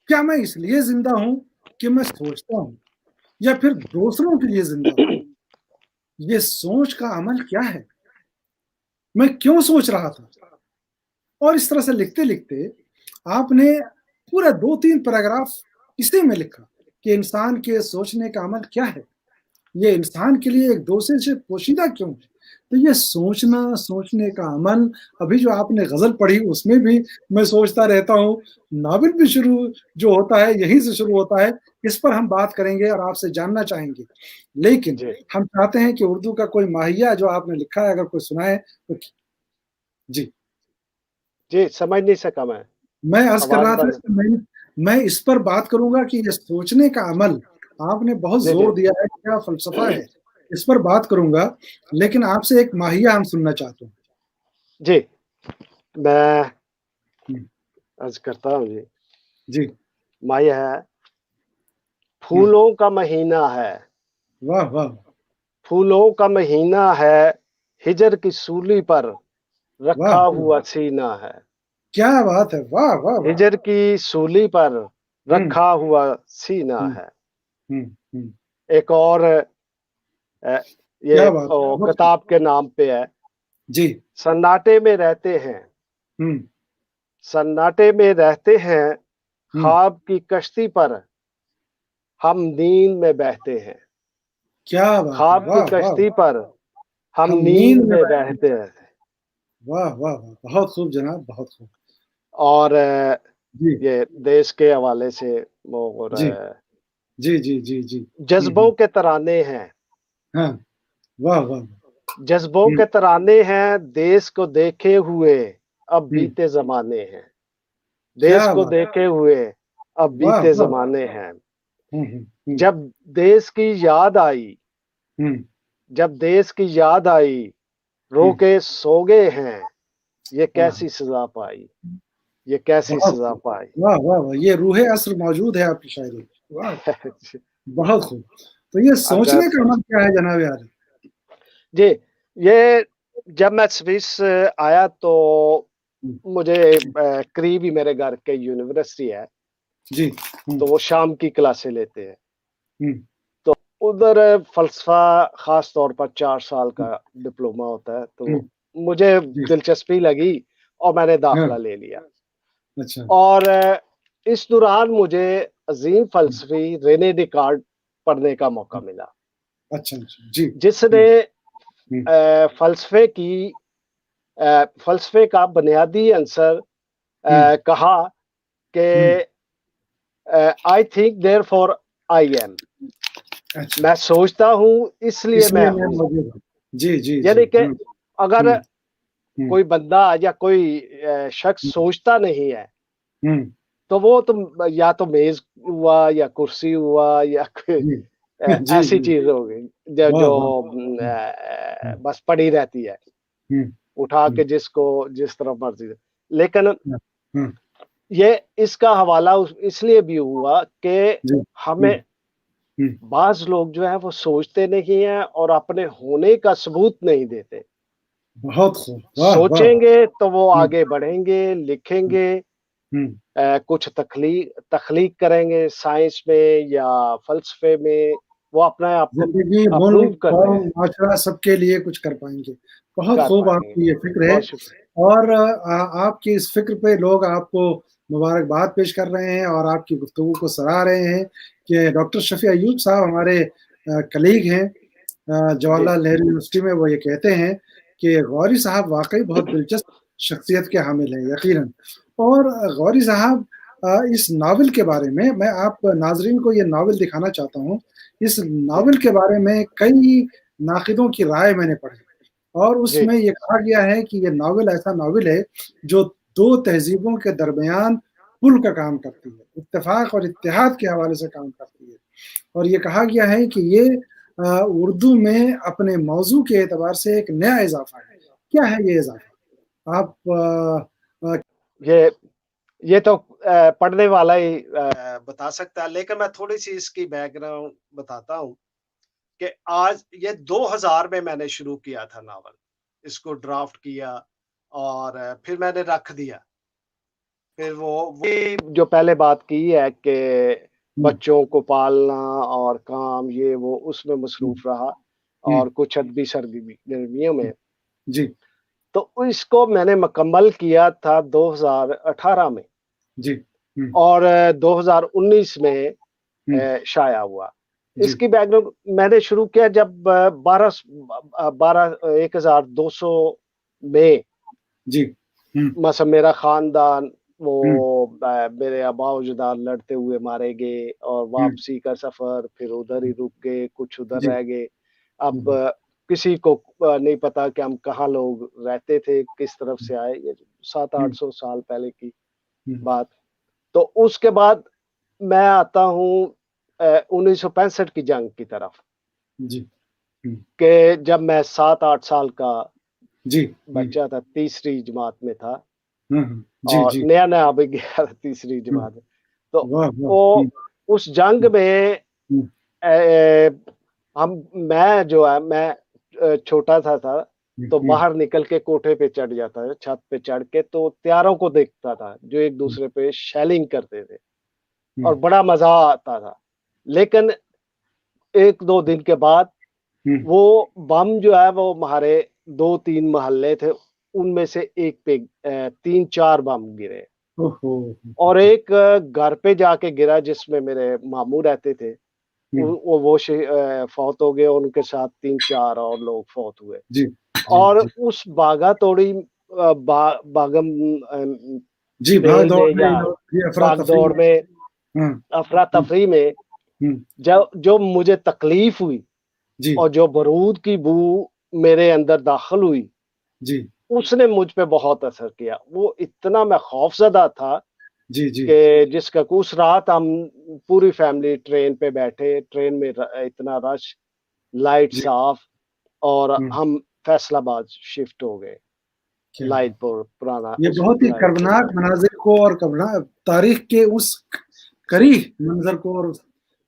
کیا میں اس لیے زندہ ہوں کہ میں سوچتا ہوں یا پھر دوسروں کے لیے زندہ ہوں یہ سوچ کا عمل کیا ہے میں کیوں سوچ رہا تھا اور اس طرح سے لکھتے لکھتے آپ نے پورا 2-3 پیراگراف اسی میں لکھا کہ انسان کے سوچنے کا عمل کیا ہے یہ انسان کے لیے ایک دوسرے سے پوشیدہ کیوں ہے تو یہ سوچنے کا عمل ابھی جو آپ نے غزل پڑھی اس میں بھی میں سوچتا رہتا ہوں ناول بھی شروع جو ہوتا ہے یہیں سے شروع ہوتا ہے اس پر ہم بات کریں گے اور آپ سے جاننا چاہیں گے لیکن جی ہم چاہتے ہیں کہ اردو کا کوئی ماہیہ جو آپ نے لکھا ہے اگر کوئی سنائے تو جی جی سمجھ نہیں سکا میں عرض کر آواز رہا تھا بند کہ میں اس پر بات کروں گا کہ یہ سوچنے کا عمل آپ نے بہت جی جی زور دیا ہے کیا فلسفہ ہے اس پر بات کروں گا لیکن آپ سے ایک ماہیہ ہم سننا چاہتے ہیں جی میں عرض کرتا ہوں جی جی ماہیہ ہے پھولوں کا مہینہ ہے واہ واہ پھولوں کا مہینہ ہے ہجر کی سولی پر واہ رکھا ہوا سینہ ہے کیا بات ہے واہ واہ واہ ہجر کی سولی پر رکھا ہوا سینہ ہے ایک اور یہ کیا بات ہے کتاب کے نام پہ ہے جی سناٹے میں رہتے ہیں سناٹے میں رہتے ہیں خواب کی کشتی پر ہم نیند میں بہتے ہیں کیا بات ہے خواب کی واہ واہ کشتی پر ہم نیند میں بہتے ہیں واہ واہ واہ بہت خوب جناب بہت خوب اور جی یہ دیش کے حوالے سے جی جی جی جی جی جذبوں کے ترانے ہیں ہاں واہ واہ جذبوں کے ترانے ہیں دیس کو دیکھے ہوئے اب بیتے زمانے ہیں دیس کیا کو بات دیکھے ہوئے اب واہ بیتے واہ زمانے ہیں جب دیس کی یاد آئی جب دیس کی یاد آئی رو کے سو گئے ہیں یہ کیسی سزا پائی یہ کیسی سزا پائی واہ واہ واہ یہ روح عصر موجود ہے آپ کی شاعری واہ بہت خوب تو یہ سوچنے کا عمل کیا ہے جناب عالم؟ جی یہ جب میں سوئس آیا تو مجھے قریب ہی میرے گھر کے یونیورسٹی ہے جی تو وہ شام کی کلاسیں لیتے ہیں، ہ تو ادھر فلسفہ خاص طور پر 4 سال کا ڈپلوما ہوتا ہے، تو مجھے جی دلچسپی لگی اور میں نے ہاں داخلہ لے لیا. اچھا اور اس دوران مجھے عظیم فلسفی رینے ڈیکارٹ پڑھنے کا موقع ملا، اچھا جی جس نے فلسفے کا بنیادی عنصر کہا کہ I think therefore I am, میں سوچتا ہوں اس لیے میں ہوں. جی جی یعنی کہ اگر ہ کوئی بندہ یا کوئی شخص سوچتا نہیں ہے تو وہ یا تو میز ہوا یا کرسی ہوا یا ایسی چیز ہوگی جو بس پڑی رہتی ہے اٹھا کے جس کو جس طرح مرضی. لیکن یہ اس کا حوالہ اس لیے بھی ہوا کہ ہمیں بعض لوگ جو ہے وہ سوچتے نہیں ہیں اور اپنے ہونے کا ثبوت نہیں دیتے. بہت خوب، سوچیں گے تو وہ آگے بڑھیں گے، لکھیں گے، کچھ تخلیق کریں گے سائنس میں یا فلسفے میں، وہ اپنا آپ کو زندگی اپروو ملک کرتے قوم ہیں، معاشرہ سب کے لیے کچھ کر پائیں گے. بہت کر خوب پائیں آپ گے. کی یہ فکر ہے، بہت شکریہ. اور آپ کی اس فکر پہ لوگ آپ کو مبارکباد پیش کر رہے ہیں اور آپ کی گفتگو کو سراہ رہے ہیں کہ ڈاکٹر شفیع ایوب صاحب ہمارے کلیگ ہیں جواہر لال نہرو یونیورسٹی میں. وہ یہ کہتے ہیں کہ غوری صاحب واقعی بہت دلچسپ شخصیت کے حامل ہیں یقیناً. اور غوری صاحب اس ناول کے بارے میں آپ ناظرین کو یہ ناول دکھانا چاہتا ہوں. اس ناول کے بارے میں کئی ناقدوں کی رائے میں نے پڑھی اور اس میں یہ کہا گیا ہے کہ یہ ناول ایسا ناول ہے جو دو تہذیبوں کے درمیان پل کا کام کرتی ہے، اتفاق اور اتحاد کے حوالے سے کام کرتی ہے. اور یہ کہا گیا ہے کہ یہ اردو میں اپنے موضوع کے اعتبار سے ایک نیا اضافہ ہے. کیا ہے یہ اضافہ؟ آپ یہ تو پڑھنے والا ہی بتا سکتا ہے، لیکن میں تھوڑی سی اس کی بیک گراؤنڈ بتاتا ہوں کہ آج یہ 2000 میں نے شروع کیا تھا ناول، اس کو ڈرافٹ کیا اور پھر میں نے رکھ دیا. پھر وہ جو پہلے بات کی ہے کہ بچوں کو پالنا اور کام یہ وہ اس میں مصروف رہا اور کچھ ادبی سرگرمیوں میں. جی تو اس کو میں نے مکمل کیا تھا 2018 میں جی اور 2019 میں شائع ہوا. اس کی بیک گراؤنڈ میں نے شروع کیا جب 1200 میں مثلا میرا خاندان وہ میرے آبا و اجداد لڑتے ہوئے مارے گئے اور واپسی کا سفر، پھر ادھر ہی رک گئے، کچھ ادھر رہ گئے. اب کسی کو نہیں پتا کہ ہم کہاں لوگ رہتے تھے، کس طرف سے آئے. یہ 700-800 سال پہلے کی بات. تو اس کے بعد میں آتا ہوں 1965 کی جنگ کی طرف، کہ جب میں 7-8 سال کا بچہ تھا، تیسری جماعت میں تھا اور نیا بھی گیا تیسری جماعت میں. تو وہ اس جنگ میں میں جو ہے میں چھوٹا تھا تو باہر نکل کے کوٹھے پہ چڑھ جاتا تھا، چھت پہ چڑھ کے تو تیاروں کو دیکھتا تھا جو ایک دوسرے پہ شیلنگ کرتے تھے اور بڑا مزہ آتا تھا. لیکن 1-2 دن کے بعد وہ بم جو ہے وہ ہمارے 2-3 محلے تھے، ان میں سے ایک پہ 3-4 بم گرے اور ایک گھر پہ جا کے گرا جس میں میرے ماموں رہتے تھے. وہ فوت ہو گئے، ان کے ساتھ 3-4 اور لوگ فوت ہوئے. اور اس باغا توڑی باغم میل میں یا باغ دوڑ میں افراتفری میں جو مجھے تکلیف ہوئی اور جو برود کی بو میرے اندر داخل ہوئی، اس نے مجھ پہ بہت اثر کیا. وہ اتنا میں خوف زدہ تھا کہ جس کا اس رات ہم پوری فیملی ٹرین پہ بیٹھے، ٹرین میں اتنا رش، لائٹ صاف، اور ہم فیصل آباد شفٹ ہو گئے. لائٹ پور پرانا یہ بہت ہی کربناک مناظر کو اور تاریخ کے اس کری منظر کو اور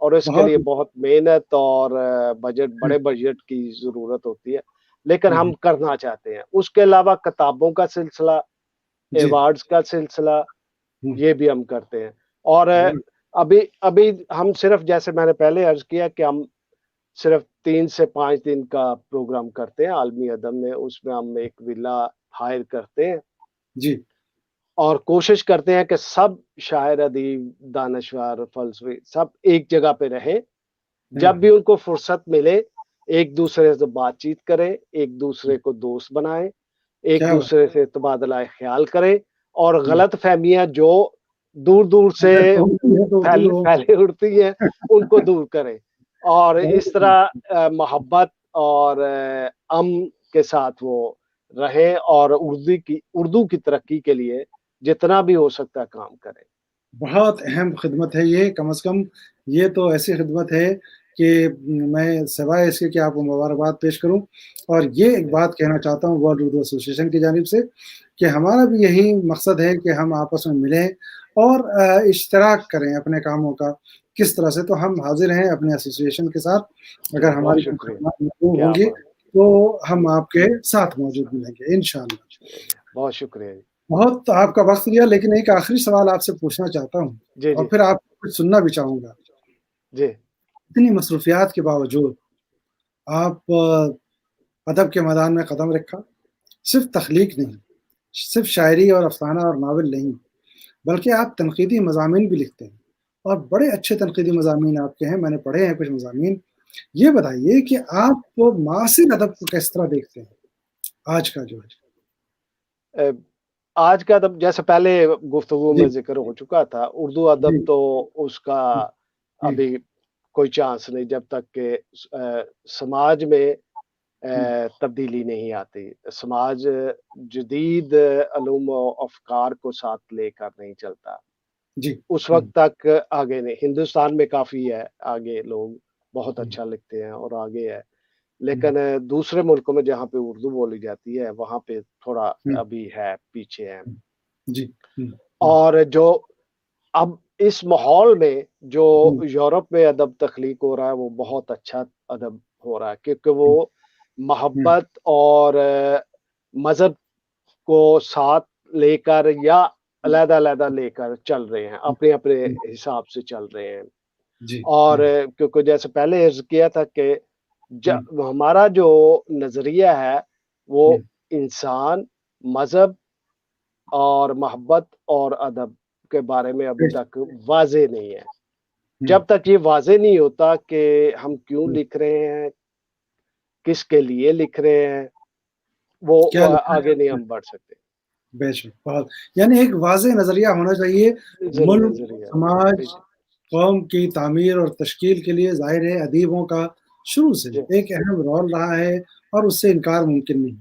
اور اس کے بہت لیے بہت محنت اور بجٹ بڑے بجٹ کی ضرورت ہوتی ہے، لیکن ہم کرنا چاہتے ہیں۔ اس کے علاوہ کتابوں کا سلسلہ، جی ایوارڈز کا سلسلہ، ہوں، یہ بھی ہم کرتے ہیں۔ اور بالکل، ابھی ہم صرف، جیسے میں نے پہلے عرض کیا کہ ہم صرف 3 سے 5 دن کا پروگرام کرتے ہیں عالمی ادب میں، اس میں ہم ایک ولا ہائر کرتے ہیں جی اور کوشش کرتے ہیں کہ سب شاعر، ادیب، دانشور، فلسفی سب ایک جگہ پہ رہیں، جب بھی ان کو فرصت ملے ایک دوسرے سے بات چیت کریں، ایک دوسرے کو دوست بنائیں، ایک کیا بات دوسرے سے تبادلہ خیال کریں، اور ہوں، غلط فہمیاں جو دور دور سے اگر تو ہوتی ہے تو ہوتی ہو پھیلے اڑتی ہیں ان کو دور کریں، اور اس طرح محبت اور امن کے ساتھ وہ رہیں، اور اردو کی ترقی کے لیے جتنا بھی ہو سکتا ہے کام کریں۔ بہت اہم خدمت ہے یہ، کم از کم یہ تو ایسی خدمت ہے کہ میں سوائے اس کے کہ آپ کو مبارکباد پیش کروں، اور یہ ایک بات کہنا چاہتا ہوں ورلڈ اردو ایسوسی ایشن کی جانب سے کہ ہمارا بھی یہی مقصد ہے کہ ہم آپس میں ملیں اور اشتراک کریں اپنے کاموں کا کس طرح سے۔ تو ہم حاضر ہیں اپنے ایسوسی ایشن کے ساتھ، اگر بہت ہماری کوئی شکریہ، خدمات مطلوب کیا ہوں گی بات تو ہم آپ کے ساتھ موجود ملیں گے انشاءاللہ۔ ہے، بہت شکریہ جی۔ بہت آپ کا وقت لیا، لیکن ایک آخری سوال آپ سے پوچھنا چاہتا ہوں جی اور جی پھر آپ کچھ سننا بھی چاہوں گا۔ جی اتنی مصروفیات کے باوجود آپ ادب کے میدان میں قدم رکھا، صرف تخلیق نہیں، صرف شاعری اور افسانہ اور ناول نہیں، بلکہ آپ تنقیدی مضامین بھی لکھتے ہیں، اور بڑے اچھے تنقیدی مضامین آپ کے ہیں، میں نے پڑھے ہیں کچھ مضامین۔ یہ بتائیے کہ آپ معاصر ادب کو کس طرح دیکھتے ہیں، آج کا جو ہے؟ آج کا ادب، جیسے پہلے گفتگو جی میں ذکر ہو چکا تھا، اردو ادب جی تو اس کا جی ابھی کوئی چانس نہیں جب تک کہ سماج میں تبدیلی نہیں آتی، سماج جدید علوم و افکار کو ساتھ لے کر نہیں چلتا، جی اس وقت تک آگے نہیں۔ ہندوستان میں کافی ہے آگے، لوگ بہت اچھا لکھتے ہیں اور آگے ہے، لیکن دوسرے ملکوں میں جہاں پہ اردو بولی جاتی ہے وہاں پہ تھوڑا ابھی ہے، پیچھے ہے۔ جی اور جو اب اس ماحول میں جو یورپ میں ادب تخلیق ہو رہا ہے وہ بہت اچھا ادب ہو رہا ہے، کیونکہ وہ محبت اور مذہب کو ساتھ لے کر یا علیحدہ علیحدہ لے کر چل رہے ہیں، اپنے اپنے حساب سے چل رہے ہیں۔ جی اور کیونکہ جیسے پہلے عرض کیا تھا کہ ہمارا جو نظریہ ہے وہ انسان، مذہب اور محبت اور ادب کے بارے میں ابھی تک واضح نہیں ہے۔ جب تک یہ واضح نہیں ہوتا کہ ہم کیوں لکھ رہے ہیں، کس کے لیے لکھ رہے ہیں، وہ کیا لکھا آگے نہیں ہے؟ ہم بڑھ سکتے۔ بے شک، بہت، یعنی ایک واضح نظریہ ہونا چاہیے۔ ملک، نظریہ سماج، قوم کی تعمیر اور تشکیل کے لیے ظاہر ہے ادیبوں کا شروع سے جی ایک اہم رول رہا ہے، اور اس سے انکار ممکن نہیں۔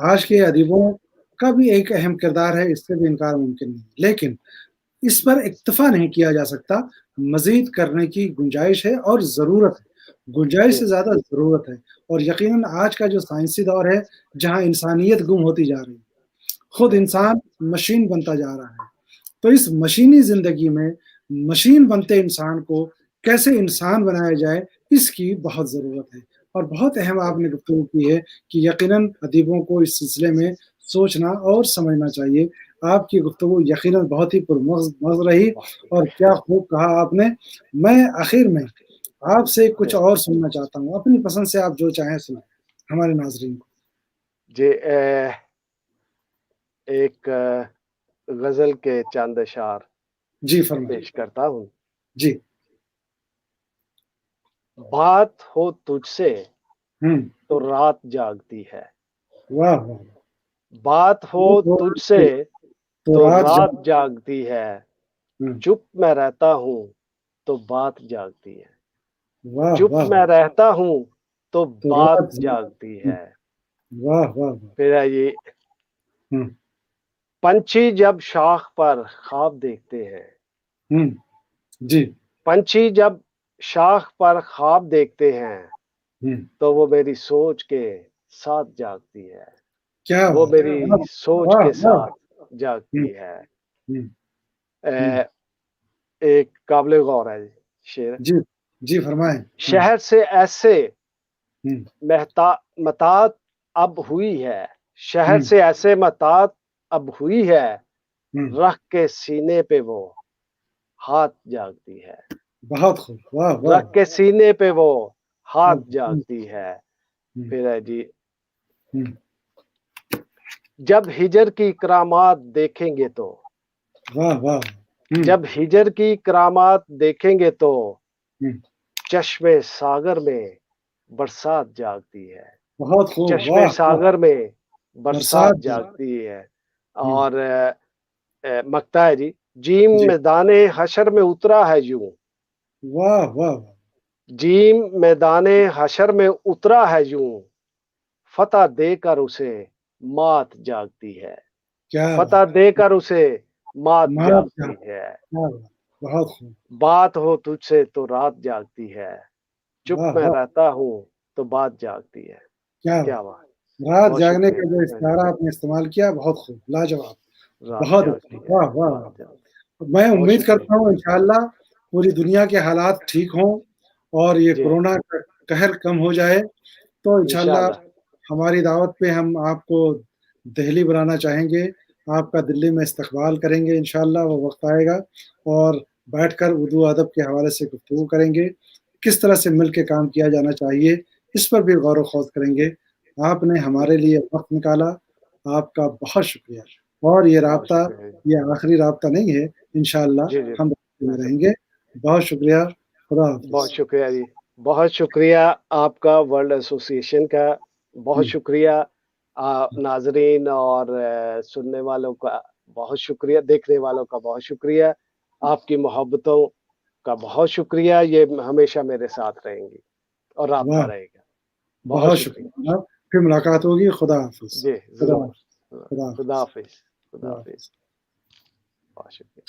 آج کے ادیبوں کا بھی ایک اہم کردار ہے، اس سے بھی انکار ممکن نہیں، لیکن اس پر اکتفا نہیں کیا جا سکتا، مزید کرنے کی گنجائش ہے اور ضرورت ہے، گنجائش جی سے زیادہ ضرورت ہے۔ اور یقیناً آج کا جو سائنسی دور ہے جہاں انسانیت گم ہوتی جا رہی ہے، خود انسان مشین بنتا جا رہا ہے، تو اس مشینی زندگی میں مشین بنتے انسان کو کیسے انسان بنایا جائے، اس کی بہت ضرورت ہے۔ اور بہت اہم آپ نے گفتگو کی ہے کہ یقیناً ادیبوں کو اس سلسلے میں سوچنا اور سمجھنا چاہیے۔ آپ کی گفتگو یقیناً بہت ہی پرمغز رہی، اور کیا خوب کہا آپ نے۔ میں آخر میں آپ سے کچھ اور سننا چاہتا ہوں، اپنی پسند سے آپ جو چاہیں سنیں ہمارے ناظرین کو۔ جی ایک غزل کے چند اشعار جی فرمائیے۔ پیش کرتا ہوں۔ جی بات ہو تجھ سے ہوں، تو رات جاگتی ہے، واہ واہ، بات ہو تجھ سے تو رات جاگتی ہے، چپ میں رہتا ہوں تو بات جاگتی ہے، واہ چپ واہ، میں رہتا ہوں تو تو بات رات جاگتی ہے۔ واہ واہ واہ، پھر یہ ہوں پنچھی جب شاخ پر خواب دیکھتے ہیں، ہوں، جی پنچھی جب شاخ پر خواب دیکھتے ہیں ہوں، تو وہ میری سوچ کے ساتھ جاگتی ہے، کیا وہ بات ہے، میری سوچ واہ کے واہ، ساتھ جاگتی ہے۔ ہوں ہوں، ایک قابل غور ہے شعر۔ جی جی فرمائیں. شہر سے ایسے ہم، متاعت اب ہوئی ہے، شہر ہم، سے ایسے متاعت اب ہوئی ہے، ہم. رکھ کے سینے پہ وہ ہاتھ جاگتی ہے، بہت خوب. واہ واہ. رکھ کے سینے پہ وہ ہاتھ ہم، جاگتی ہے. ہم، پھر ہے جی، ہم. جب ہجر کی کرامات دیکھیں گے تو، واہ واہ. ہم، جب ہجر کی کرامات دیکھیں گے تو ہم. چشمے ساگر میں برسات جاگتی ہے، بہت خوب. چشمے واہ واہ. ساگر میں برسات برسات. جاگتی ہے. ہم. اور مکتا ہے جی، جیم جی. میدان حشر میں اترا ہے یوں، واہ واہ. جیم میدان حشر میں اترا ہے یوں، فتح دے کر اسے مات جاگتی ہے، کیا فتح بات. دے کر اسے مات مار کیا. جاگتی ہے. کیا بات. بہت خوب. بات ہو تجھ سے تو رات جاگتی ہے، چپ واہ میں واہ. رہتا ہوں تو بات جاگتی ہے. کیا کیا بات. بات. رات بہت جاگنے شکریہ کا جو استعارہ آپ نے استعمال کیا بہت خوب. لاجواب. رات بہت اچھا. جاگتی ہے، واہ واہ. رات جاگتی میں ہے. بہت امید شکریہ. کرتا ہوں انشاءاللہ پوری دنیا کے حالات ٹھیک ہوں اور یہ جی کورونا کا قہر کم ہو جائے تو انشاءاللہ انشاءاللہ. ہماری دعوت پہ ہم آپ کو دہلی بلانا چاہیں گے. آپ کا دلی میں استقبال کریں گے انشاءاللہ. وہ وقت آئے گا اور بیٹھ کر اردو ادب کے حوالے سے گفتگو کریں گے، کس طرح سے مل کے کام کیا جانا چاہیے اس پر بھی غور و خوض کریں گے. آپ نے جی ہمارے لیے وقت نکالا، آپ کا بہت شکریہ. اور یہ بہت رابطہ شکریہ. یہ آخری رابطہ نہیں ہے، انشاءاللہ جی جی ہم رابطے میں نہیں رہیں گے. بہت شکریہ. خدا بہت حافظ. شکریہ جی، بہت شکریہ آپ کا، ورلڈ ایسوسی ایشن کا بہت شکریہ. ناظرین اور سننے والوں کا بہت شکریہ، دیکھنے والوں کا بہت شکریہ. آپ کی محبتوں کا بہت شکریہ، یہ ہمیشہ میرے ساتھ رہیں گی اور رابطہ واہ. رہے گا. بہت بہت شکریہ. شکریہ جناب. پھر ملاقات ہوگی. خدا حافظ. جی خدا ضرور. حافظ. خدا خدا حافظ. حافظ. خدا خدا حافظ. حافظ. بہت شکریہ.